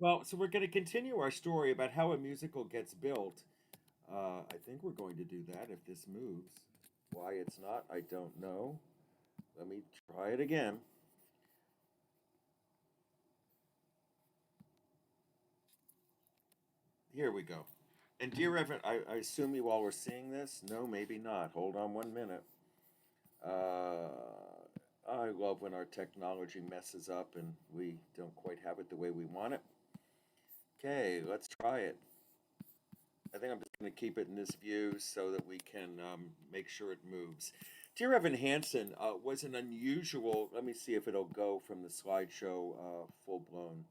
Well, so we're going to continue our story about how a musical gets built. I think we're going to do that if this moves. Why it's not, I don't know. Let me try it again. Here we go. And dear Evan, I assume you all were seeing this? No, maybe not. Hold on 1 minute. I love when our technology messes up and we don't quite have it the way we want it. Okay, let's try it. I think I'm just going to keep it in this view so that we can make sure it moves. Dear Evan Hansen was an unusual. Let me see if it'll go from the slideshow full blown.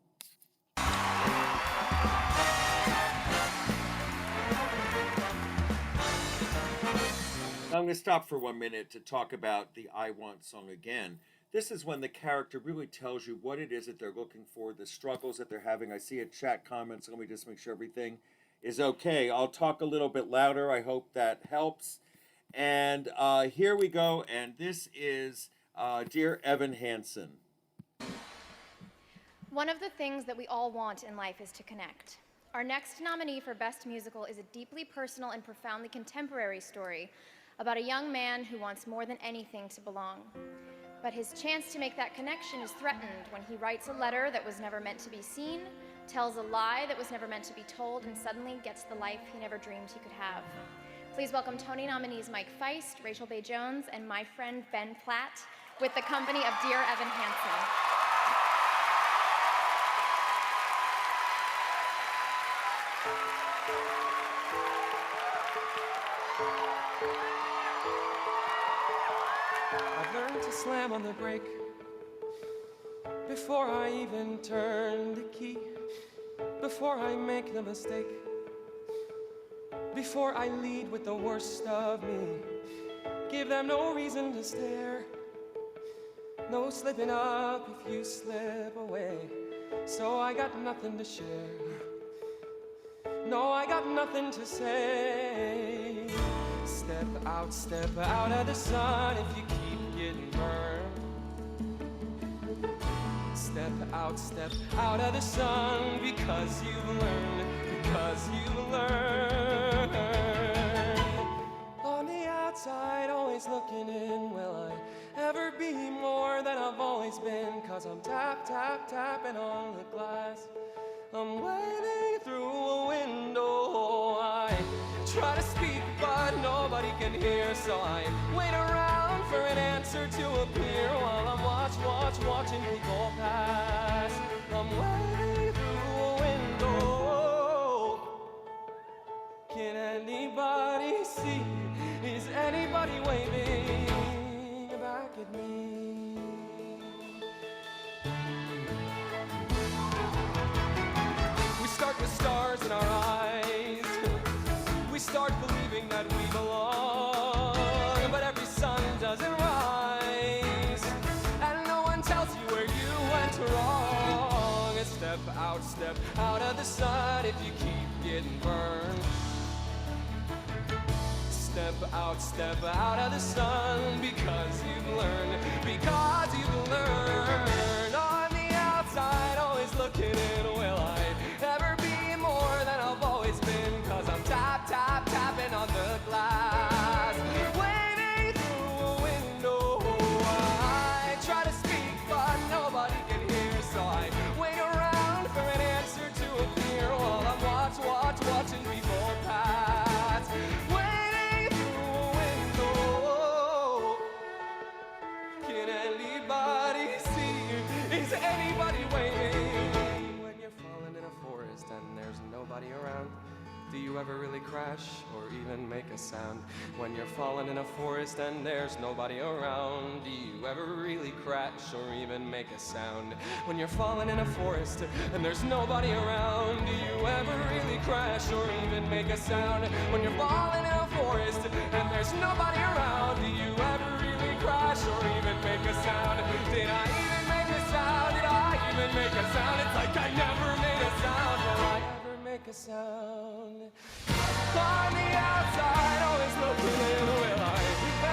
Now I'm going to stop for 1 minute to talk about the I Want song again. This is when the character really tells you what it is that they're looking for, the struggles that they're having. I see a chat comment, so let me just make sure everything is okay. I'll talk a little bit louder. I hope that helps. And here we go. And this is Dear Evan Hansen. One of the things that we all want in life is to connect. Our next nominee for Best Musical is a deeply personal and profoundly contemporary story about a young man who wants more than anything to belong. But his chance to make that connection is threatened when he writes a letter that was never meant to be seen, tells a lie that was never meant to be told, and suddenly gets the life he never dreamed he could have. Please welcome Tony nominees Mike Feist, Rachel Bay Jones, and my friend Ben Platt with the company of Dear Evan Hansen. I've learned to slam on the brake before I even turn the key, before I make the mistake, before I lead with the worst of me. Give them no reason to stare, no slipping up if you slip away. So I got nothing to share, no, I got nothing to say. Step out of the sun if you keep getting burned. Step out of the sun because you've learned, On the outside, always looking in, will I ever be more than I've always been? Cause I'm tapping on the glass. I'm waving through a window. I try to speak, but nobody can hear. So I wait around for an answer to appear while I'm watching people pass. I'm waving through a window. Can anybody see? Is anybody waving back at me? Start with stars in our eyes. We start believing that we belong, but every sun doesn't rise, and no one tells you where you went wrong. And step out of the sun if you keep getting burned. Step out of the sun because you've learned, On the outside, always looking in, will I ever be more than I've always been? Cause I'm tapping on the glass, waving through a window. I try to speak, but nobody can hear, so I wait around for an answer to appear while I'm watching people pass. Waiting through a window. Can anybody see? Is anybody waiting? When you're falling in a forest and there's nobody around, do you ever really crash or even make a sound? When you're falling in a forest and there's nobody around, do you ever really crash or even make a sound? When you're falling in a forest and there's nobody around, do you ever really crash or even make a sound? When you're falling in a forest and there's nobody around, do you ever really crash or even make a sound? Did I even make a sound? Did I even make a sound? It's like I never made a sound. Will I ever make a sound? On the outside, always looking in, will I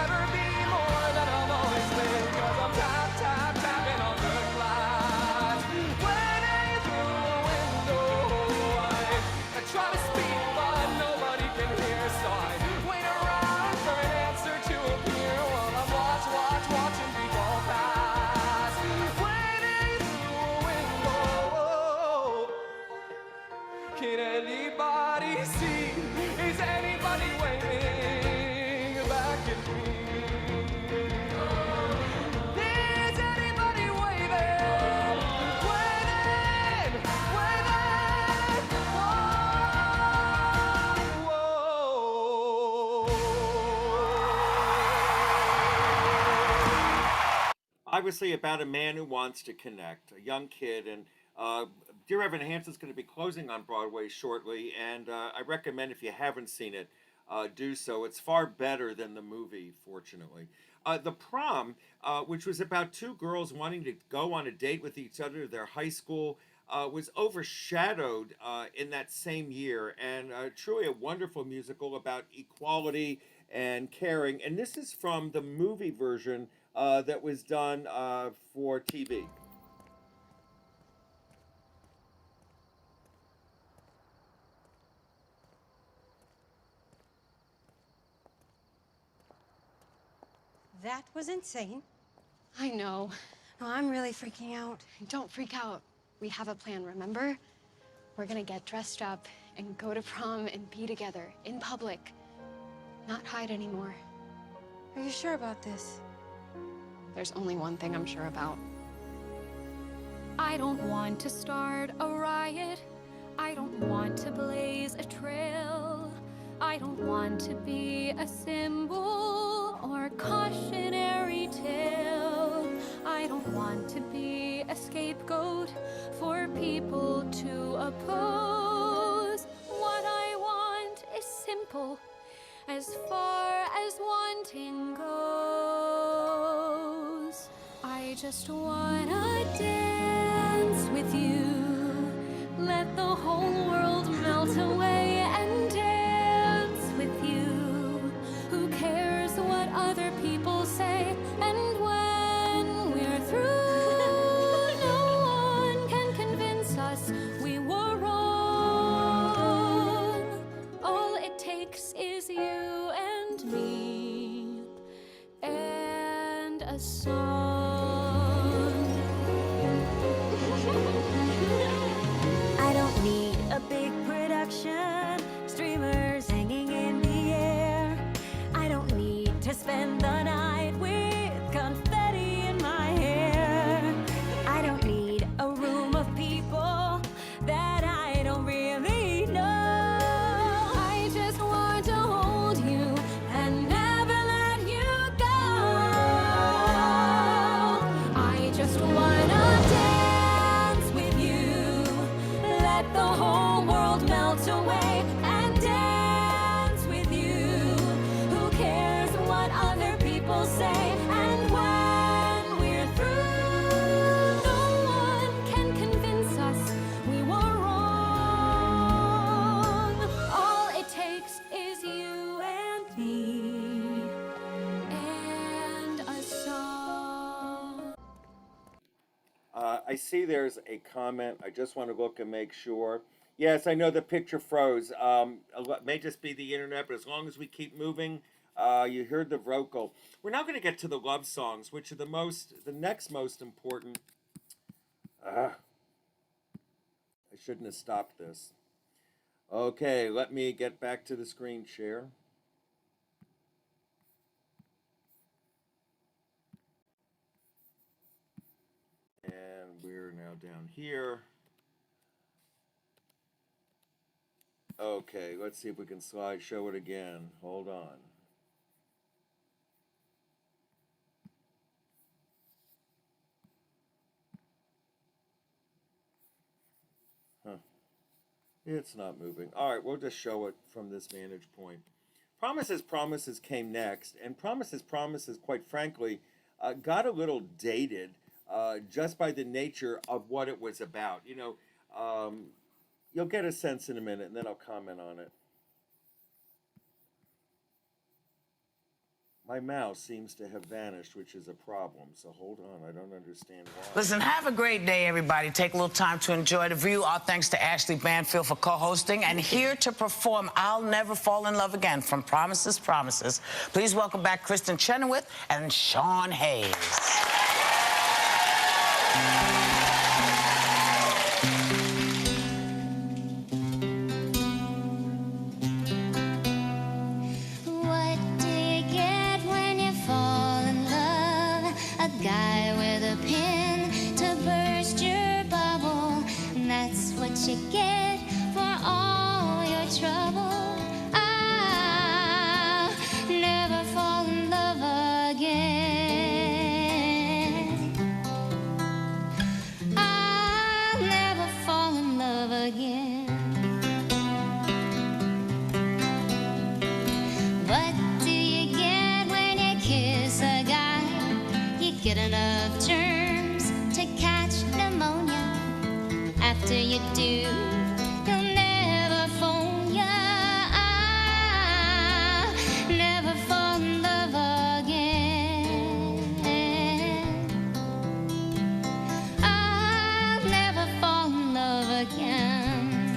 ever be more than I've always been? Cause I'm tapping on the glass, waiting through a window. obviously about a man who wants to connect, a young kid, and Dear Evan Hansen's going to be closing on Broadway shortly, and I recommend if you haven't seen it, do so. It's far better than the movie, fortunately. The Prom, which was about two girls wanting to go on a date with each other to their high school, was overshadowed in that same year, and truly a wonderful musical about equality and caring. And this is from the movie version that was done for TV. That was insane. I know. No, I'm really freaking out. Don't freak out. We have a plan, remember? We're gonna get dressed up and go to prom and be together in public. Not hide anymore. Are you sure about this? There's only one thing I'm sure about. I don't want to start a riot. I don't want to blaze a trail. I don't want to be a symbol or cautionary tale. I don't want to be a scapegoat for people to oppose. What I want is simple, as far as wanting goes. I just wanna dance with you. Let the whole world melt away and dance with you. Who cares what other people say? And when we're through, no one can convince us we were wrong. All it takes is you and me and a song. I don't need a big production, streamers hanging in the air. I don't need to spend the night with confetti in my hair. I don't need a room of people that I don't really know. I just want to hold you and never let you go. I just wanna dance with you. Let the whole world melt away and dance with you. Who cares what other people say? And when we're through, no one can convince us we were wrong. All it takes is you and me and a song. I see there's a comment. I just want to look and make sure. Yes, I know the picture froze. It may just be the internet, but as long as we keep moving, you heard the vocal. We're now going to get to the love songs, which are the next most important. I shouldn't have stopped this. Okay, let me get back to the screen share. And we're now down here. Okay, let's see if we can show it again. Hold on. It's not moving. All right, we'll just show it from this vantage point. Promises, Promises came next, and Promises, Promises, quite frankly, got a little dated just by the nature of what it was about. You know, you'll get a sense in a minute, and then I'll comment on it. My mouse seems to have vanished, which is a problem. So hold on, I don't understand why. Listen, have a great day, everybody. Take a little time to enjoy the view. Our thanks to Ashley Banfield for co-hosting. And here to perform I'll Never Fall in Love Again from Promises, Promises. Please welcome back Kristen Chenoweth and Sean Hayes. What do you get when you fall in love? A guy with a pin to burst your bubble. And that's what you get for all your trouble. I'll never fall in love again. after you do, you'll never fall, yeah, never fall in love again. I'll never fall in love again.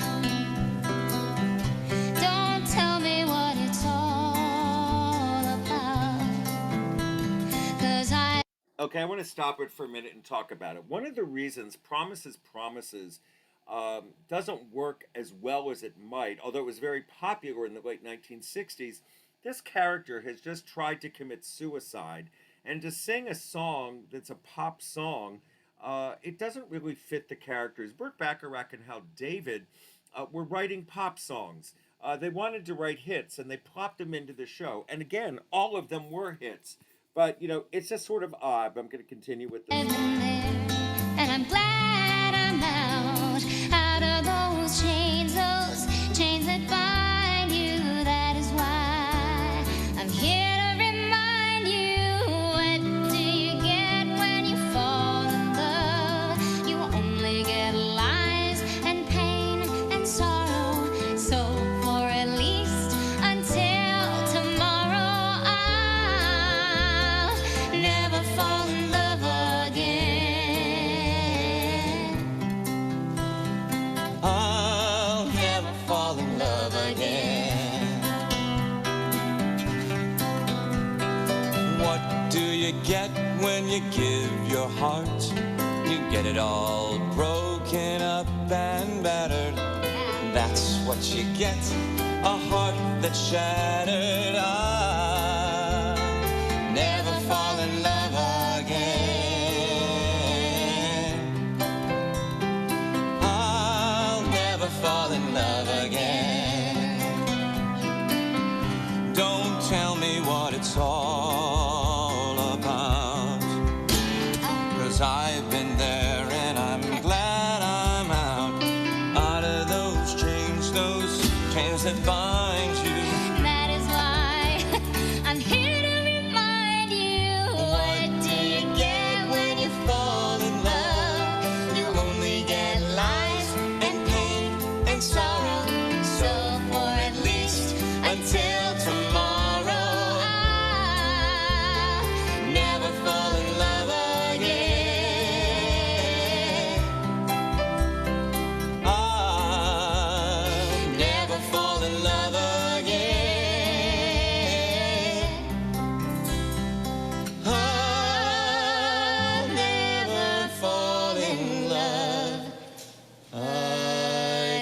Don't tell me what it's all about, 'cause Okay, I want to stop it for a minute and talk about it. One of the reasons Promises, Promises doesn't work as well as it might, although it was very popular in the late 1960s, this character has just tried to commit suicide. And to sing a song that's a pop song, it doesn't really fit the characters. Burt Bacharach and Hal David were writing pop songs. They wanted to write hits, and they plopped them into the show. And again, all of them were hits. But, you know, it's just sort of odd. But I'm going to continue with this. and I'm glad I'm out of those chains that bind you. That is why I'm here to remind you, what do you get when you fall in love? You only get lies and pain and sorrow. So for at least until tomorrow, I'll never fall in love again. I'll never fall in love again. What do you get when you give your heart? You get it all broken up and battered. That's what you get, a heart that's shattered. I'll never fall in love again. I'll never fall in love again. Don't tell me what it's all about, 'cause I've been there and I'm glad I'm out of those chains that bind you. That is why I'm here to remind you, what do you get when you fall in love? You only get lies and pain and sorrow. So for at least until tomorrow, I'll never fall in love again. I'll never fall in love again. I'll never fall in love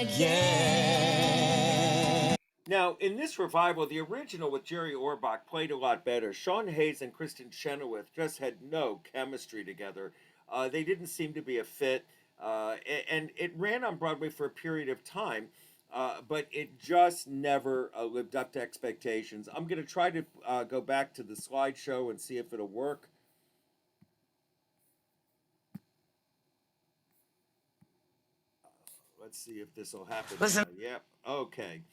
again. Now, in this revival, the original with Jerry Orbach played a lot better. Sean Hayes and Kristen Chenoweth just had no chemistry together. They didn't seem to be a fit, and it ran on Broadway for a period of time, but it just never lived up to expectations. I'm going to try to go back to the slideshow and see if it'll work. Let's see if this will happen. Listen. Yep. Okay.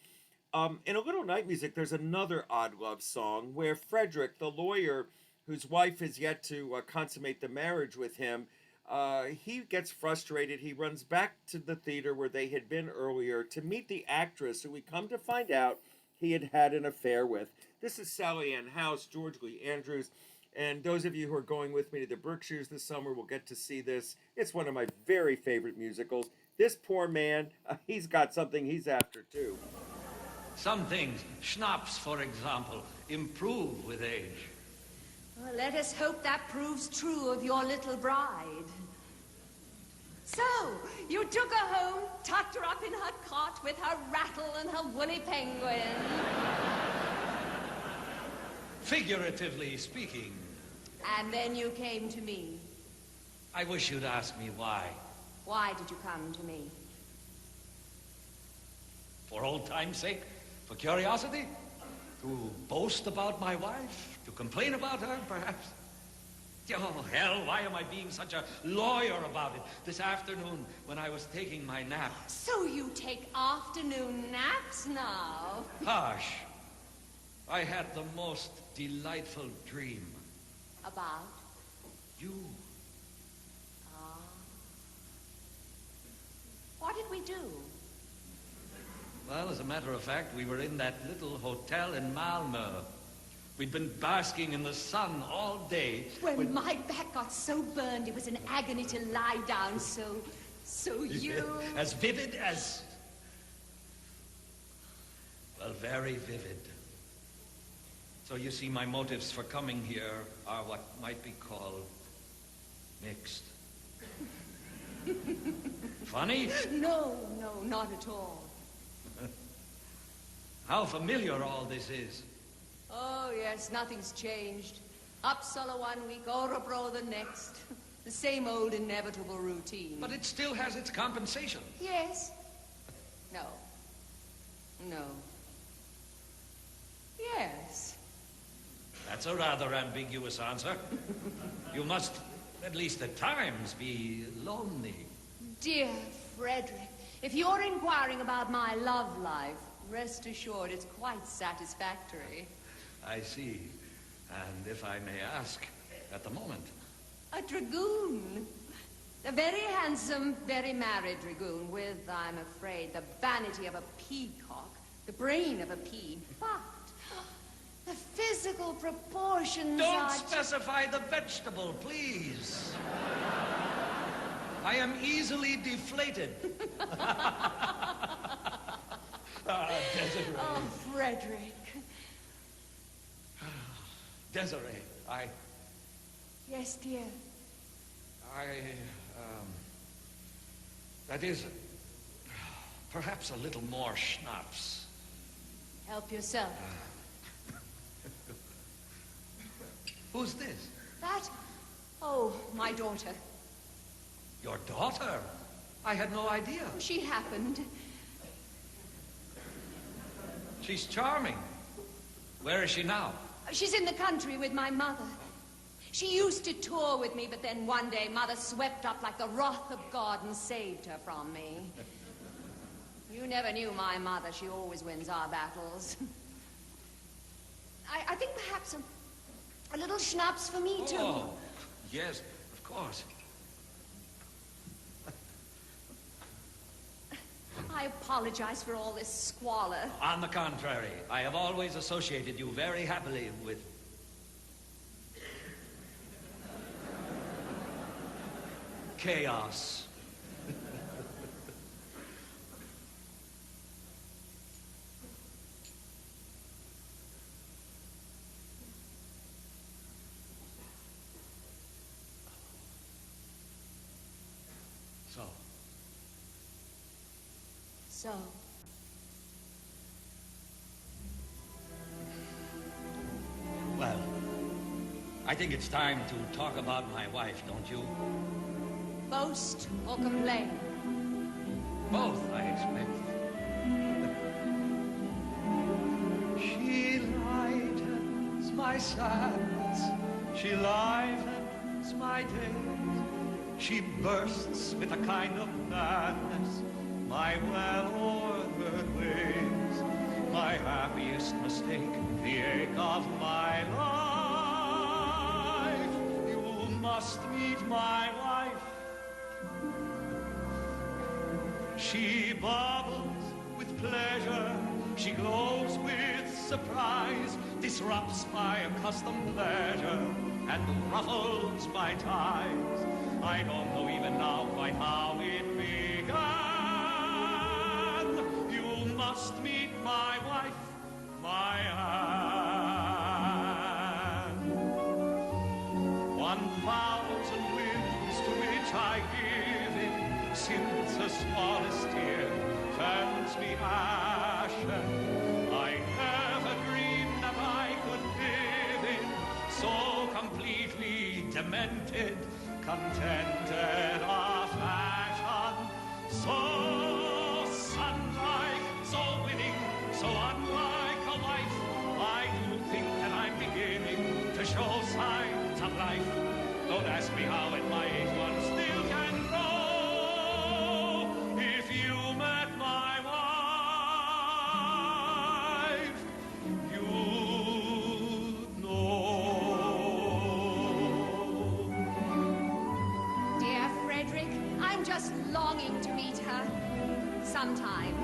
In A Little Night Music, there's another odd love song where Frederick, the lawyer whose wife has yet to consummate the marriage with him, he gets frustrated. He runs back to the theater where they had been earlier to meet the actress who we come to find out he had had an affair with. This is Sally Ann House, George Lee Andrews, and those of you who are going with me to the Berkshires this summer will get to see this. It's one of my very favorite musicals. This poor man, he's got something he's after too. Some things, schnapps for example, improve with age. Well, let us hope that proves true of your little bride. So, you took her home, tucked her up in her cot with her rattle and her woolly penguin. Figuratively speaking. And then you came to me. I wish you'd ask me why. Why did you come to me? For old time's sake? For curiosity? To boast about my wife? To complain about her, perhaps? Oh, hell, why am I being such a lawyer about it this afternoon when I was taking my nap? So you take afternoon naps now? Hush. I had the most delightful dream. About? You. do? Well, as a matter of fact, we were in that little hotel in Malmö. We'd been basking in the sun all day. When my back got so burned, it was an agony to lie down, so you... As vivid as... Well, very vivid. So you see, my motives for coming here are what might be called mixed. Funny? No, not at all. How familiar all this is. Oh, yes, nothing's changed. Uppsala 1 week, Örebro the next. The same old inevitable routine. But it still has its compensation. Yes. No. No. Yes. That's a rather ambiguous answer. You must, at least at times, be lonely. Dear Frederick, if you're inquiring about my love life, rest assured it's quite satisfactory. I see. And if I may ask, at the moment? A dragoon. A very handsome, very married dragoon with, I'm afraid, the vanity of a peacock, the brain of a pea, but the physical proportions Don't are... specify the vegetable, please. I am easily deflated. Desiree. Oh, Frederick. Desiree, Yes, dear. that is, perhaps a little more schnapps. Help yourself. Who's this? That? Oh, my daughter. Your daughter? I had no idea. She happened. She's charming. Where is she now? She's in the country with my mother. She used to tour with me, but then one day Mother swept up like the wrath of God and saved her from me. You never knew my mother. She always wins our battles. I think perhaps a little schnapps for me, too. Oh, yes, of course. I apologize for all this squalor. On the contrary, I have always associated you very happily with... chaos. So? Well, I think it's time to talk about my wife, don't you? Boast or complain? Both, I expect. She lightens my sadness, she livens my days, she bursts with a kind of madness my well-ordered ways, my happiest mistake, the ache of my life. You must meet my wife. She bubbles with pleasure, she glows with surprise, disrupts my accustomed pleasure, and ruffles my ties. I don't know even now quite how it began. You must meet my wife, my Anne. 1,000 winds to which I give in, since the smallest tear turns me ashen. I never dreamed that I could live in so completely demented, contented a fashion, so sun-like, so winning, so unlike a wife. I do think that I'm beginning to show signs of life. Don't ask me how at my age one still can grow. If you met my wife, you'd know. Dear Frederick, I'm just longing to meet her sometime.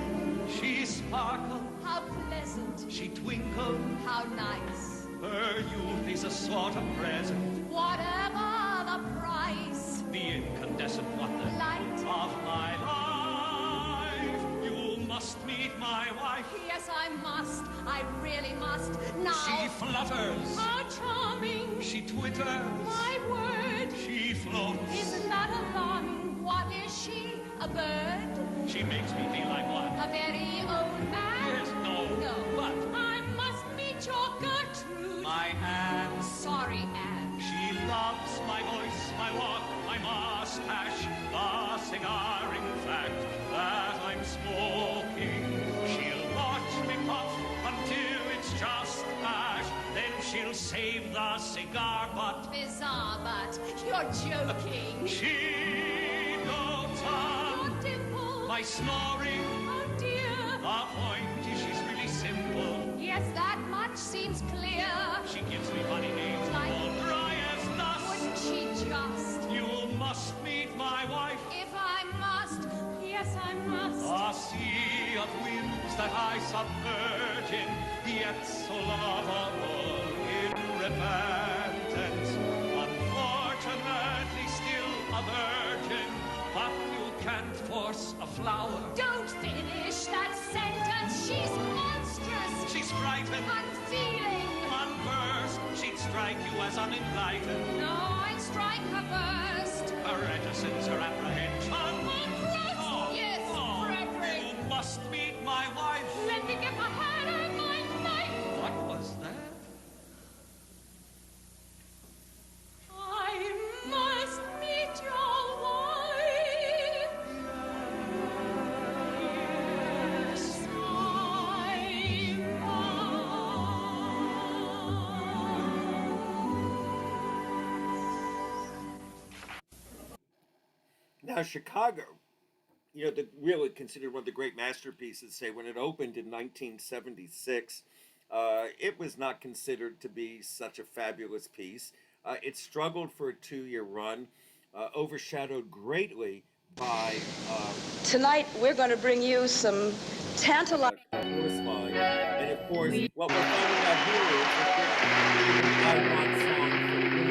She sparkled, How pleasant, she twinkled, how nice. her youth is a sort of present, Whatever the price, the incandescent wonder light. of my life. You must meet my wife. Yes, I must. I really must. Now. She flutters, How charming. she twitters, My word. she floats. Isn't that alarming? What is she? A bird? She makes me feel like what? A very old man? Yes, no, No. but I must meet your Gertrude. my Anne. Sorry, Anne. She loves my voice, my walk, my mustache, the cigar, in fact, that I'm smoking. She'll watch me puff until it's just ash. Then she'll save the cigar butt. Bizarre, but you're joking. She dotes on Your dimple. my snoring. Oh, dear. The point is she's really simple. Yes, that much seems clear. She gives me funny names, Like- all dry as dust. Wouldn't she just? You must meet my wife. If I must. Yes, I must. A sea of winds that I submerge in, yet so lovable in repentance. Unfortunately still a virgin, but you can't force a flower. Don't finish that sentence. She's monstrous. She's frightened, Unfeeling. unversed. She'd strike you as unenlightened. No, I'd strike her first. Her reticence, her apprehension. Crust. Yes, Frederick. You must meet my wife. Let me get my hand on my knife. What was that? I must meet your wife. Yes, I Now, Chicago, you know, really considered one of the great masterpieces. Say, when it opened in 1976, it was not considered to be such a fabulous piece. It struggled for a 2-year run, overshadowed greatly by Tonight, we're going to bring you some tantalizing. Chorus Line. And of course, what we're finding out here is that the I Want song from Willie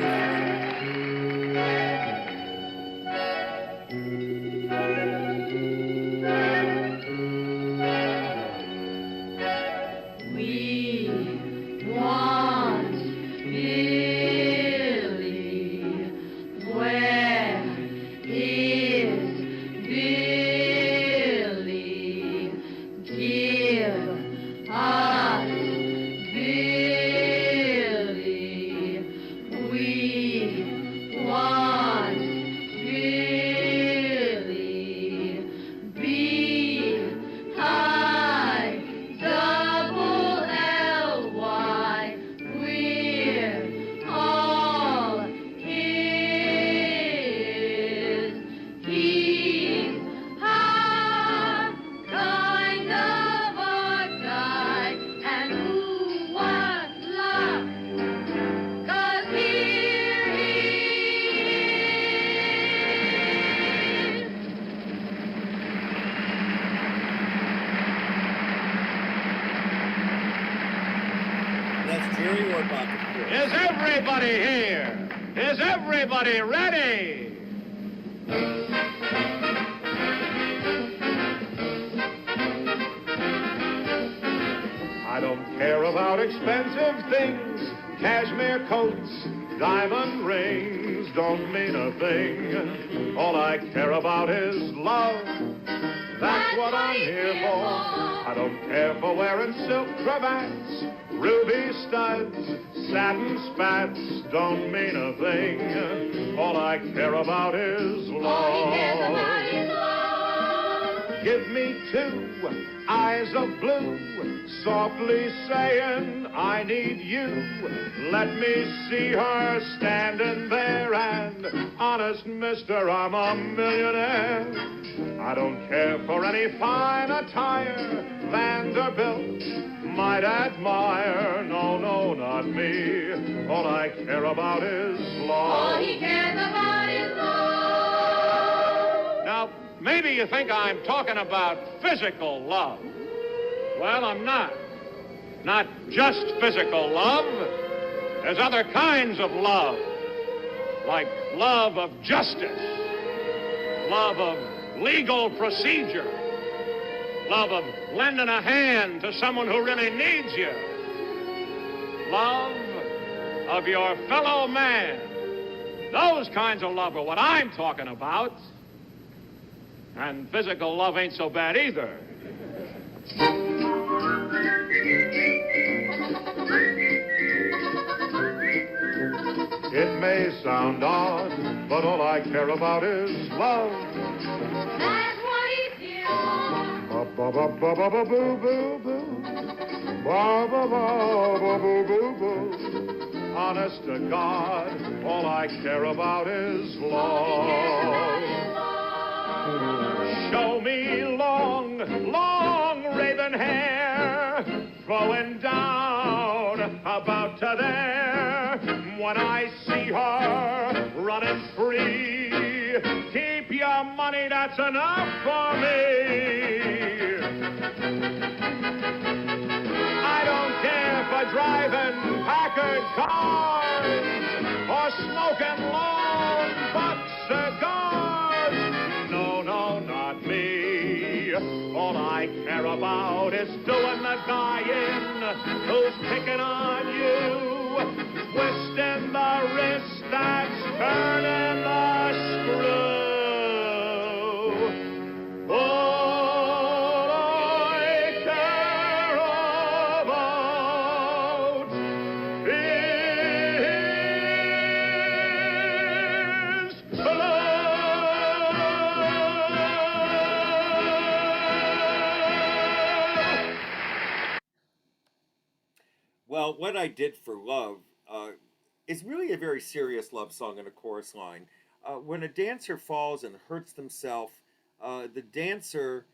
Is everybody here? Is everybody ready? I don't care about expensive things, cashmere coats, diamond rings don't mean a thing. All I care about is love. That's what I'm here for. I don't care for wearing silk cravats, ruby studs, satin spats don't mean a thing. All I care about is love. Give me 2 eyes of blue, softly saying, I need you. Let me see her standing there, and honest mister, I'm a millionaire. I don't care for any fine attire, Vanderbilt might admire. No, no, not me. All I care about is love. All he cares about is love. Now Maybe you think I'm talking about physical love. Well, I'm not. Not just physical love. There's other kinds of love, like love of justice, love of legal procedure, love of lending a hand to someone who really needs you, love of your fellow man. Those kinds of love are what I'm talking about. And physical love ain't so bad either. It may sound odd, but all I care about is love. That's what he's here for. Ba-ba-ba-ba-ba-boo-boo-boo. Ba-ba-ba-ba-boo-boo-boo. Honest to God, all I care about is love. Show me long, long raven hair flowing down about to there. When I see her running free, keep your money, that's enough for me. I don't care for driving Packard cars or smoking long box cigars. No, no, not me. All I care about is doing the guy in who's picking on you, twisting the wrist that's turning the screw. All I care about is Well, What I Did for Love is really a very serious love song in a chorus line. When a dancer falls and hurts themselves, the dancer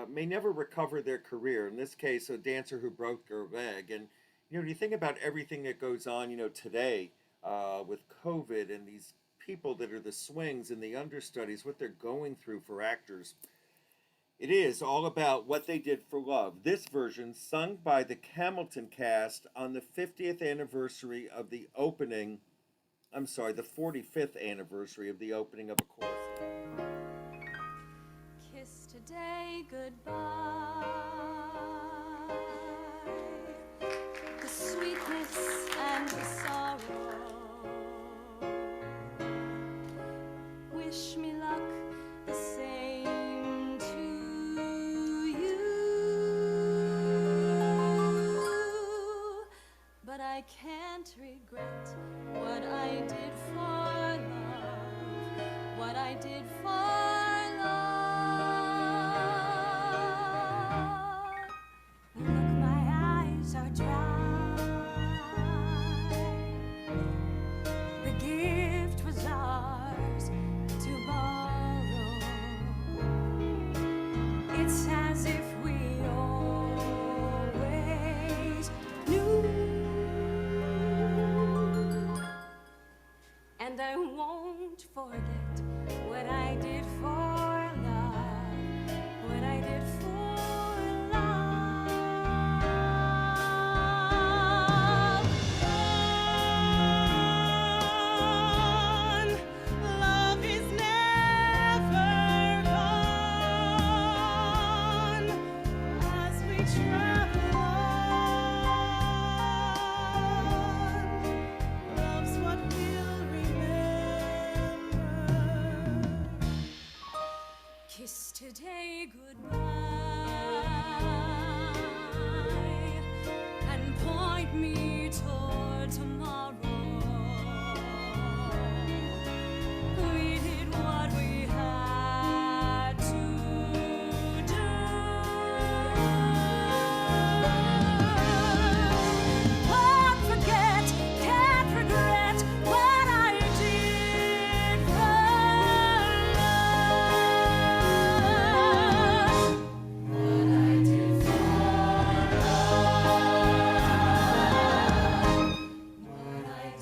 may never recover their career. In this case, a dancer who broke her leg. And, when you think about everything that goes on, today with COVID and these people that are the swings and the understudies, what they're going through for actors, it is all about what they did for love. This version, sung by the Hamilton cast on the 50th anniversary of the opening, the 45th anniversary of the opening of A Chorus. Kiss today goodbye. The sweetness and the sorrow. Wish me luck the same to you. But I can't regret what I did for love. What I did for love. Look, my eyes are dry. The gift was ours to borrow. It's as if we always knew. And I won't forget what I did for love. What I did for love. Love is never gone as we travel on. Love's what we'll remember. Kiss today goodbye and point me toward tomorrow. We did what we had to do. Won't forget, can't regret what I did for love. What I did for love. What I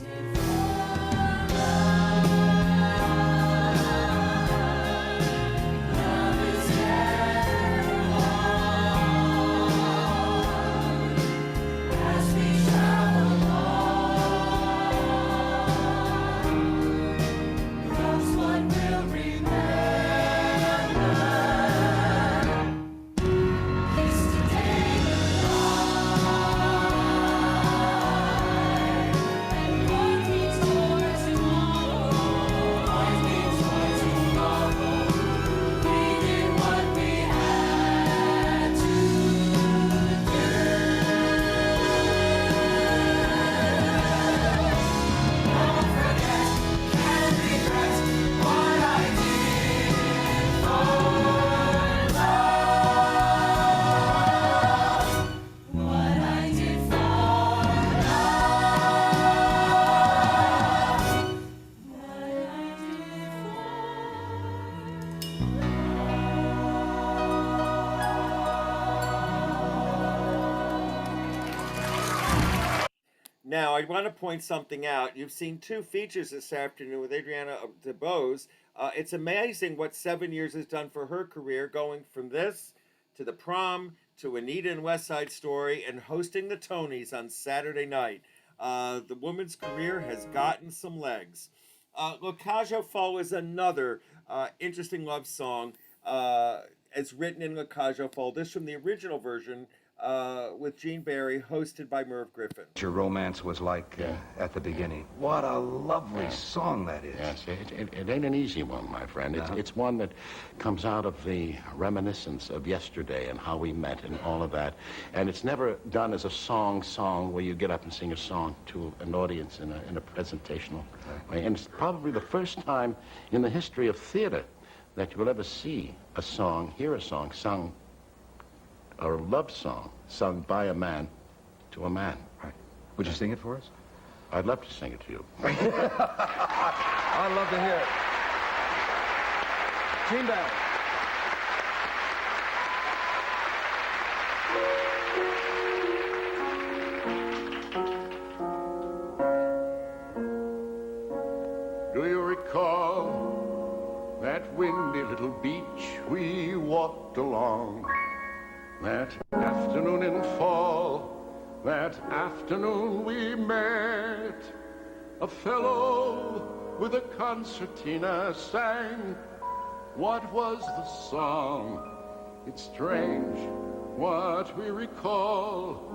Now, I want to point something out. You've seen two features this afternoon with Adriana DeBose. It's amazing what 7 years has done for her career, going from this to The Prom to Anita and West Side Story and hosting the Tonys on Saturday night. The woman's career has gotten some legs. La Cage aux Folles is another interesting love song. It's written in La Cage aux Folles. This from the original version with Gene Barry, hosted by Merv Griffin. Your romance was like at the beginning. What a lovely song that is. Yes, it ain't an easy one, my friend. It's one that comes out of the reminiscence of yesterday and how we met and all of that. And it's never done as a song where you get up and sing a song to an audience in a presentational way. And it's probably the first time in the history of theater that you will ever see a song, hear a song sung, or a love song sung by a man to a man. Right. Would you sing it for us? I'd love to sing it to you. I'd love to hear it. Gene Barry. Do you recall that windy little beach we walked along? That afternoon in fall, that afternoon we met. A fellow with a concertina sang. What was the song? It's strange what we recall,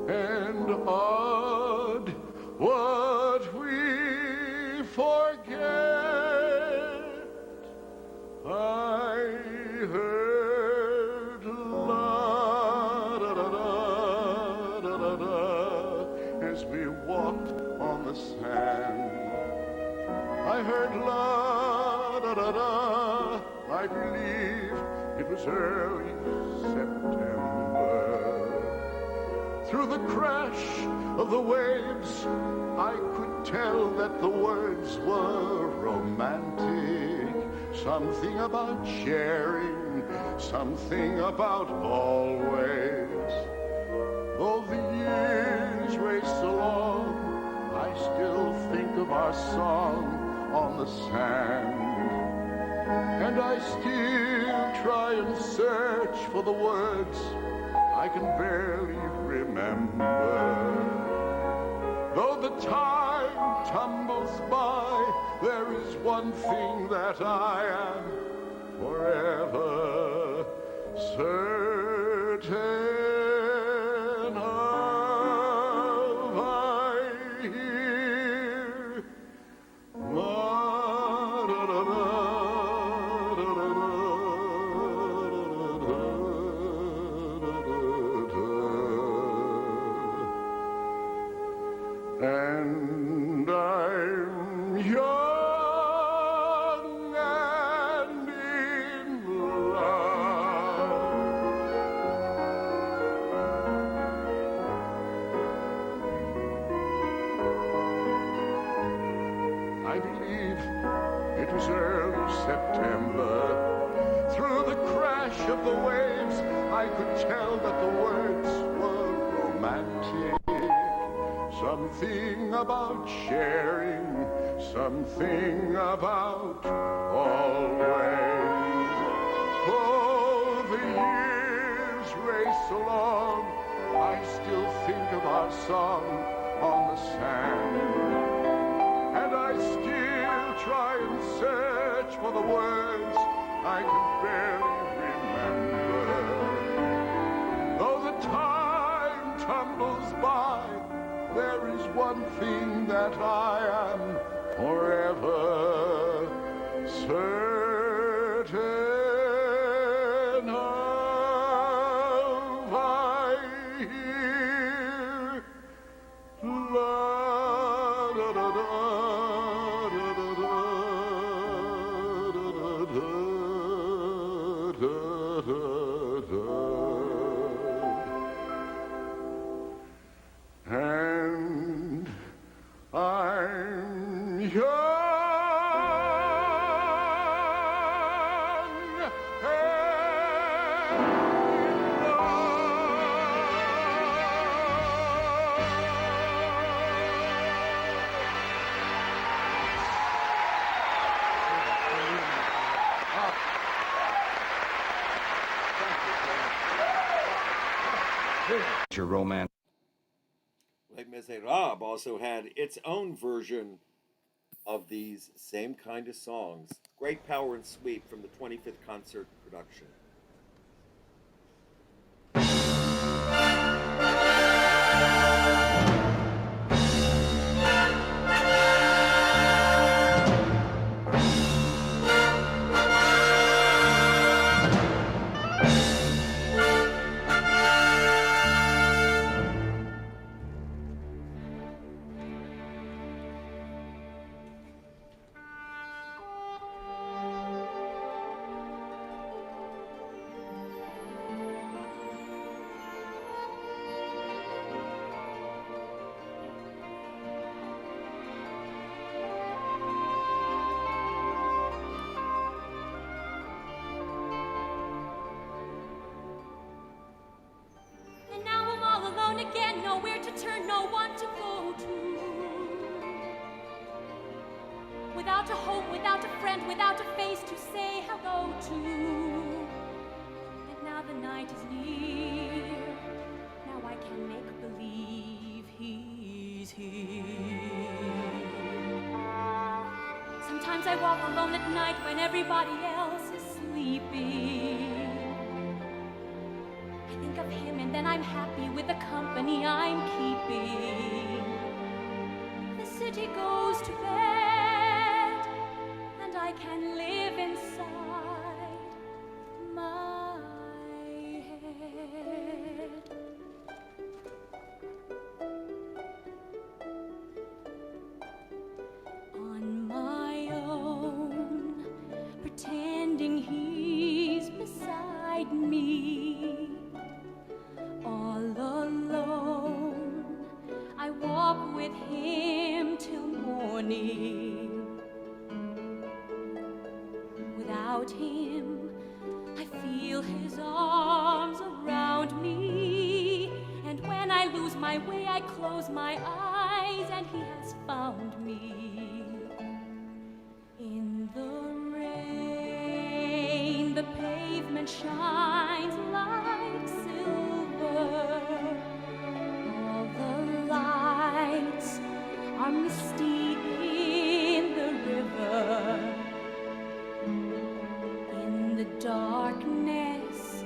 and odd what we forget. I heard as we walked on the sand. I heard la-da-da-da. I believe it was early September. Through the crash of the waves, I could tell that the words were romantic. Something about sharing, something about always. Though the years race along, I still think of our song on the sand. And I still try and search for the words I can barely remember. Though the time tumbles by, there is one thing that I am forever certain. And I'm young and in love. I believe it was early September. Through the crash of the waves, I could tell that the words were romantic. Something about sharing, something about always. Oh, the years race along, I still think of our song on the sand. And I still try and search for the words I can barely remember. Though the time tumbles by, there is one thing that I am forever certain of. I hear and I'm young and Your romance. Les Miserables also had its own version of these same kind of songs. Great power and sweep from the 25th concert production. And now I'm all alone again, nowhere to turn, no one to go to. Without a home, without a friend, without a face to say hello to. And now the night is near, now I can make believe he's here. Sometimes I walk alone at night when everybody else is sleeping. I think of him and then I'm happy with the company I'm keeping. The city goes to bed and I can live inside my head. On my own, pretending he's beside me. All alone, I walk with him till morning. Without him, I feel his arms around me. And when I lose my way, I close my eyes and he has found me. In the rain, the pavement shines like silver. All the lights are misty in the river. In the darkness,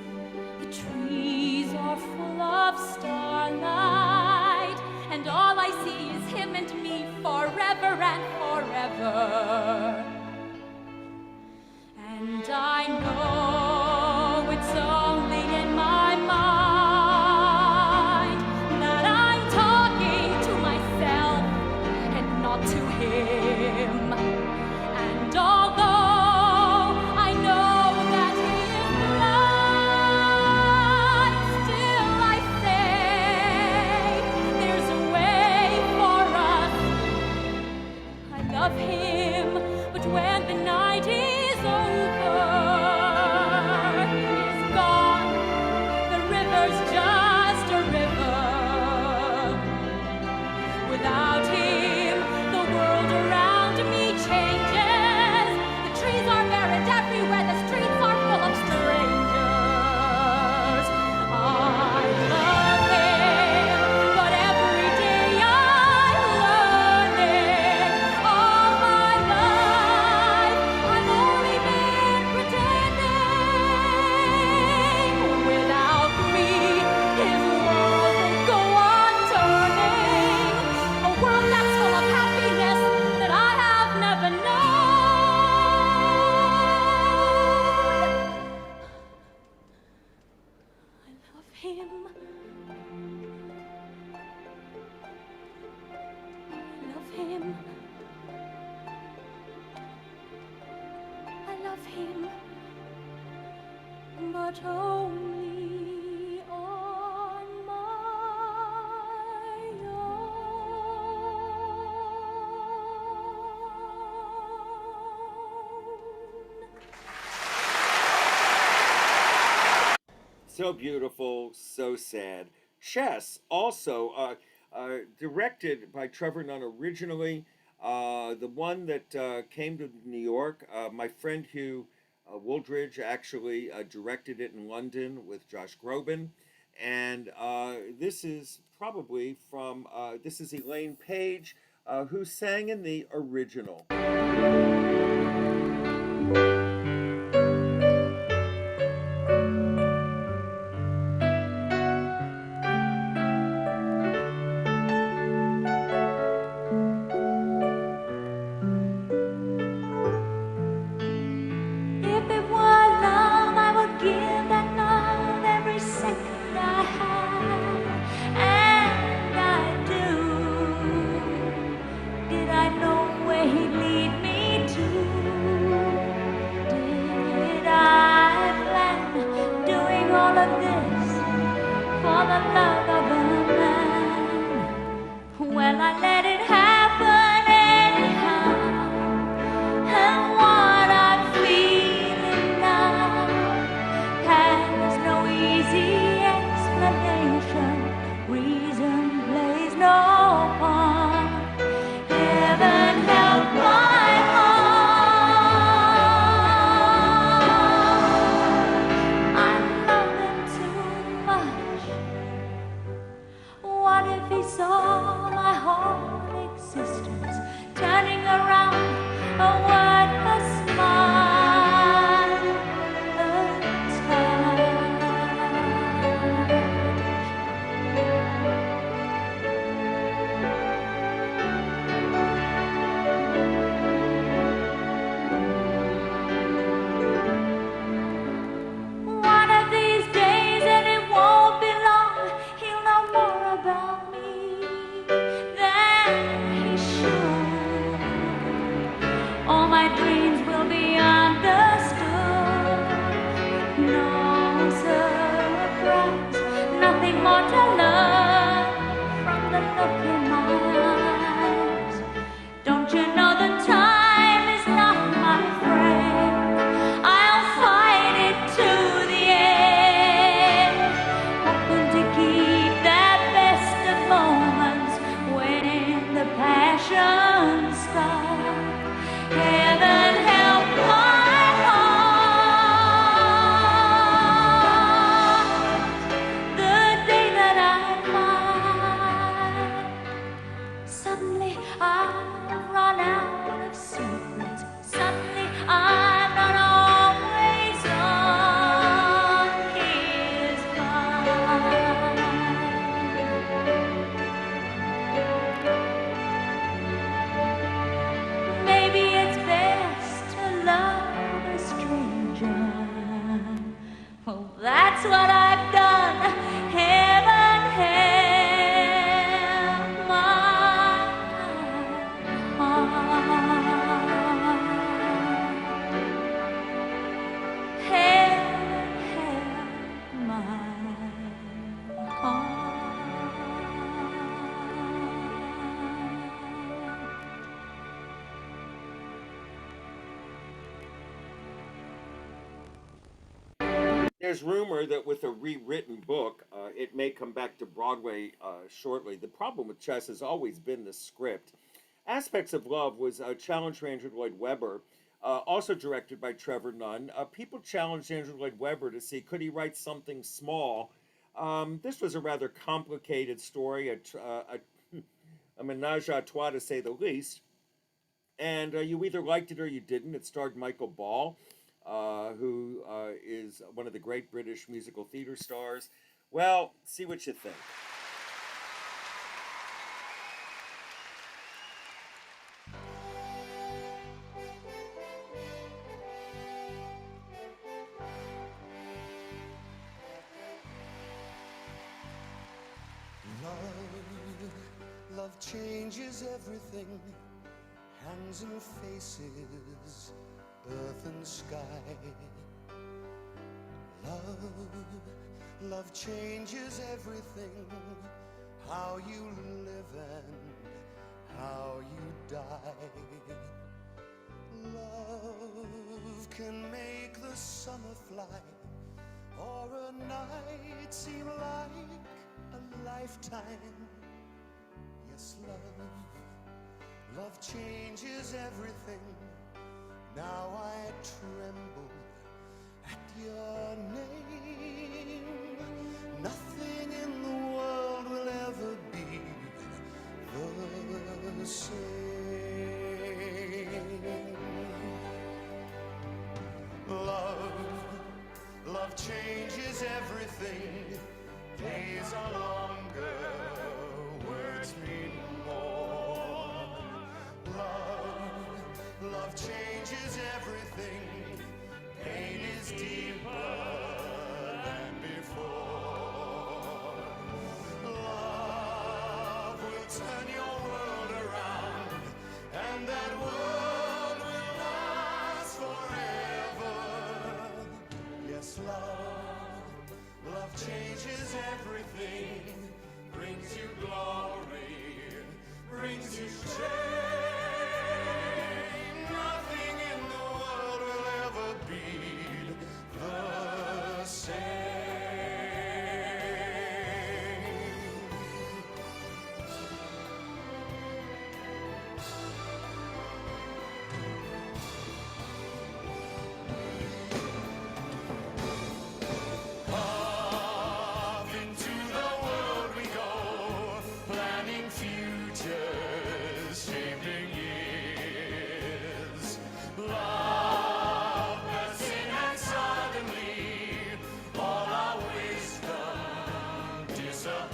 the trees are full of starlight, and all I see is him and me forever and forever. And I know it's only in my mind that I'm talking to myself and not to him. And although I know that he is blind, still I say there's a way for us. I love him, but when the night is over, he's gone. The river's just a river. Without him, the world around me changes. The trees are buried everywhere. The streets are full of strangers. I love him, but every day I'm learning. All my life, I've only been pretending. Without me, his world will go on turning. A world that's full of happiness that I have never known. I love him. I love him. I love him, but only on my own. So beautiful, so sad. Chess, also directed by Trevor Nunn originally. The one that came to New York, my friend Hugh Wooldridge actually directed it in London with Josh Groban. And this is probably from, this is Elaine Page, who sang in the original. If it were love, I would give that love every second I have, and I do. Did I know where he'd lead me to? Did I plan doing all of this for the love of a man? Well, I let it happen anyhow. And what I'm feeling now has no easy explanation. Reason plays no part. Heaven help my heart. I love him too much. What if he saw my whole existence turning around? A wordless smile, a One of these days, and it won't be long, he'll know more about me than he should. All my dreams will be understood. No surprise, nothing more to learn from the look in my eyes. Don't you know the time is not my friend? I'll fight it to the end, hoping to keep that best of moments when the passion starts. Heaven help my heart. The day that I find suddenly I've run out of secrets. Suddenly I'm not always on his mind. Maybe it's best to love a stranger. Well, that's what I've done. Heaven help my heart. Heaven help my heart. There's rumor that with a rewritten book, it may come back to Broadway shortly. The problem with Chess has always been the script. Aspects of Love was challenged for Andrew Lloyd Webber, also directed by Trevor Nunn. People challenged Andrew Lloyd Webber to see could he write something small. This was a rather complicated story, a menage a trois to say the least. And you either liked it or you didn't. It starred Michael Ball, who is one of the great British musical theater stars. Well, see what you think. Love changes everything, hands and faces, earth and sky. Love changes everything, how you live and how you die. Love can make the summer fly, or a night seem like a lifetime. Yes, love changes everything. Now I tremble at your name. Nothing changes everything. Days are longer, words mean more. Love changes everything. Pain is deeper than before. Love will turn your world around, and that world will last forever. Yes, love changes everything, brings you glory, brings you shame. Nothing in the world will ever be the same. Off into the world we go, planning futures, shaping years. Love bursts in and suddenly all our wisdom disappears.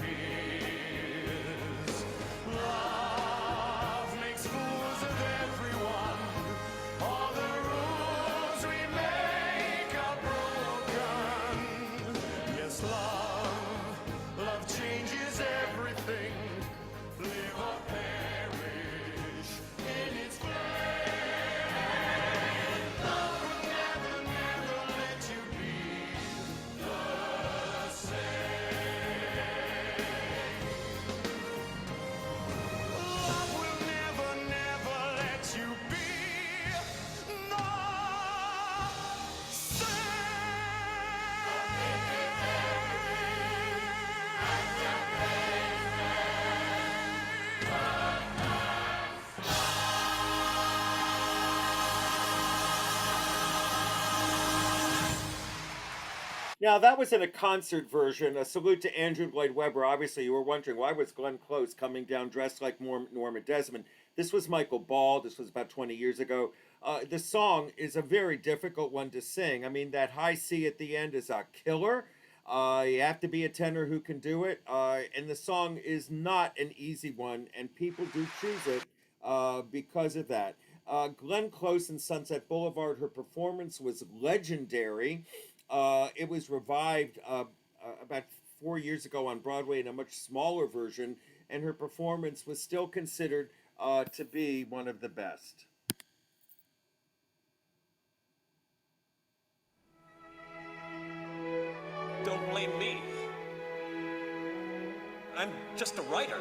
Love makes fools of everyone. All the rules we make are broken. Yes, love changes everything. Live or perish in its place. Love will never, never let you be the same. Love will never, never let you be the Now, that was in a concert version. A salute to Andrew Lloyd Webber. Obviously, you were wondering, why was Glenn Close coming down dressed like Norma Desmond? This was Michael Ball. This was about 20 years ago. The song is a very difficult one to sing. I mean, that high C at the end is a killer. You have to be a tenor who can do it. And the song is not an easy one, and people do choose it because of that. Glenn Close in Sunset Boulevard, her performance was legendary. It was revived about 4 years ago on Broadway in a much smaller version, and her performance was still considered to be one of the best. Don't blame me. I'm just a writer.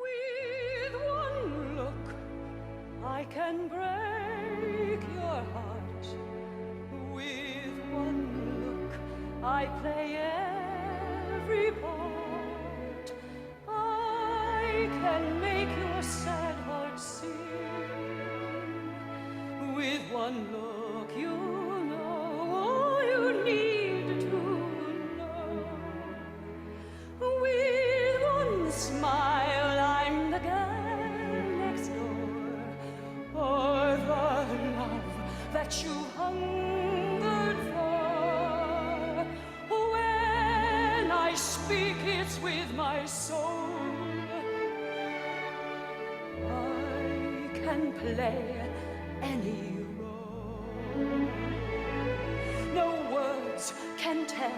With one look, I can break your heart. With one look, I play every part. I can make your sad heart sing. With one look, you know all you need to know. With one smile, I'm the girl next door. Or the love that you hungered for. When I speak, it's with my soul. I can play any role. No words can tell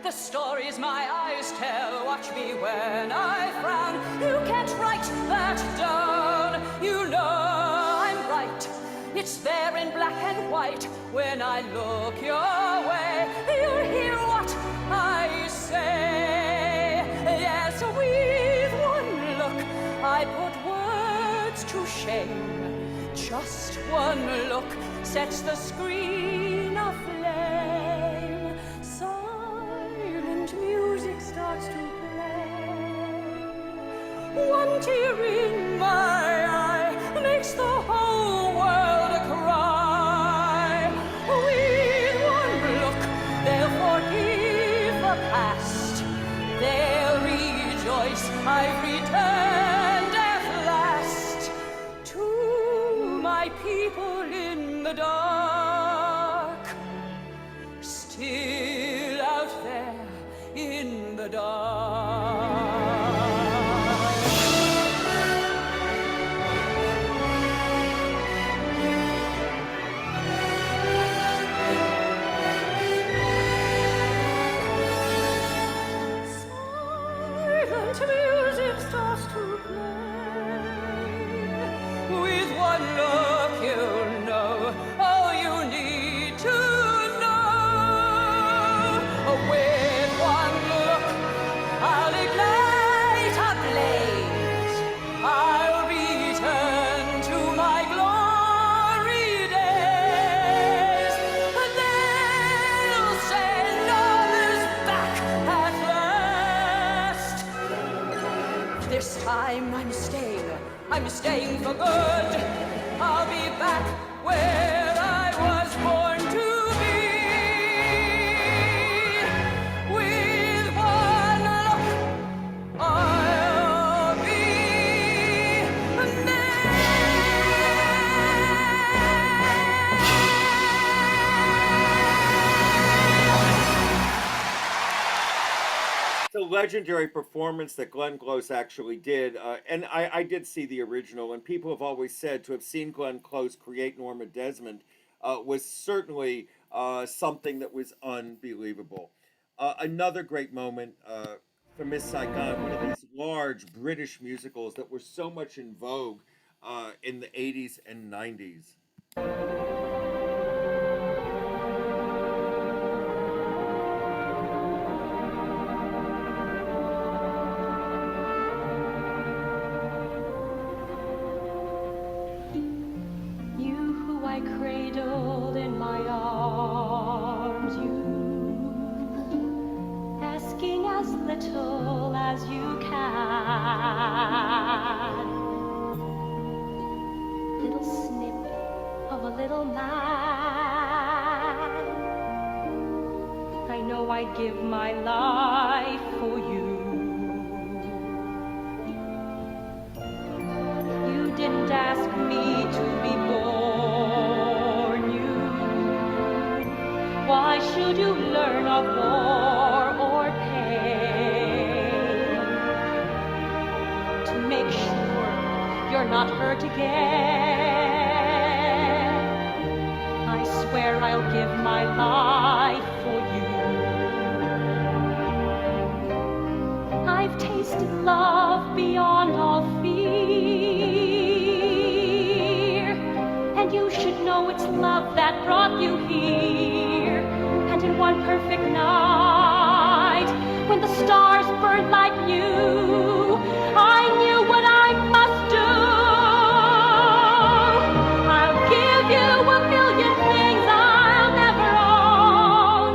the stories my eyes tell. Watch me when I frown. You can't write that down. You know I'm right. It's there in black and white. When I look your way, you'll hear what I say. Yes, with one look, I put words to shame. Just one look sets the screen aflame. Silent music starts to play. One tear in my eye makes the whole world cry. With one look, they'll forgive the past. They'll rejoice I've returned at last to my people in the dark, still out there in the dark. Silent music starts to play. With one look you'll know all you need to know. With one look I'll ignite a blaze. I'll return to my glory days. And they'll say love is back at last. This time I'm staying for good. I'll be back where I was born to be. With one look, I'll be It's a legendary performance that Glenn Close actually did, and I did see the original, and people have always said to have seen Glenn Close create Norma Desmond was certainly something that was unbelievable. Another great moment for Miss Saigon, one of these large British musicals that were so much in vogue in the 80s and 90s. I cradled in my arms, you, asking as little as you can. Little snip of a little man. I know I'd give my life for you. You didn't ask me to be born. Why should you learn of war or pain? To make sure you're not hurt again. I swear I'll give my life for you. I've tasted love beyond all fear, and you should know it's love that brought you here. And in one perfect night, when the stars burned like new, I knew what I must do. I'll give you a million things I'll never own.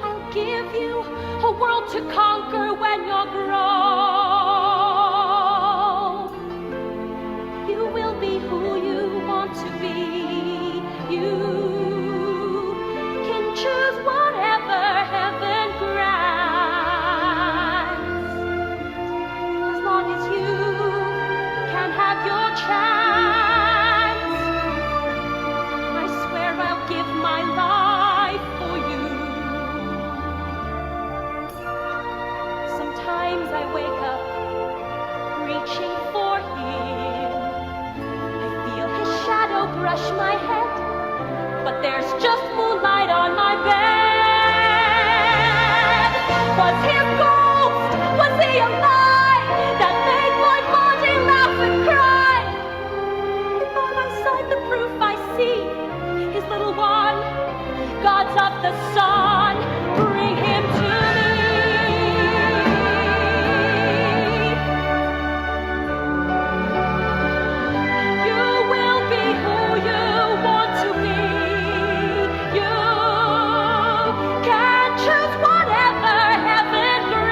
I'll give you a world to conquer when you're grown. You will be who you want to be. You can choose whatever heaven grants, as long as you can have your chance. I swear I'll give my life for you. Sometimes I wake up reaching for him. I feel his shadow brush my head, but there's just moonlight on my bed. Was he a ghost? Was he a lie that made my body laugh and cry? And by my side the proof I see, his little one, gods of the sun, bring him to me. You will be who you want to be. You can choose whatever heaven grants.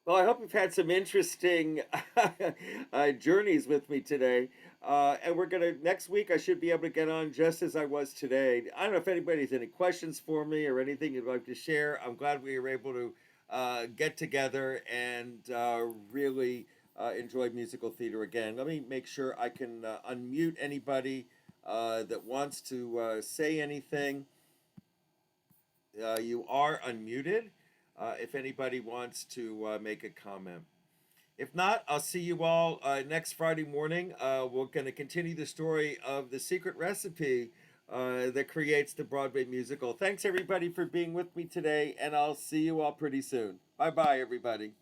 Well, I hope you've had some interesting journeys with me today. And we're gonna next week. I should be able to get on just as I was today. I don't know if anybody has any questions for me or anything you'd like to share. I'm glad we were able to get together and really enjoy musical theater again. Let me make sure I can unmute anybody that wants to say anything. You are unmuted. If anybody wants to make a comment. If not, I'll see you all next Friday morning. We're going to continue the story of the secret recipe that creates the Broadway musical. Thanks, everybody, for being with me today, and I'll see you all pretty soon. Bye-bye, everybody.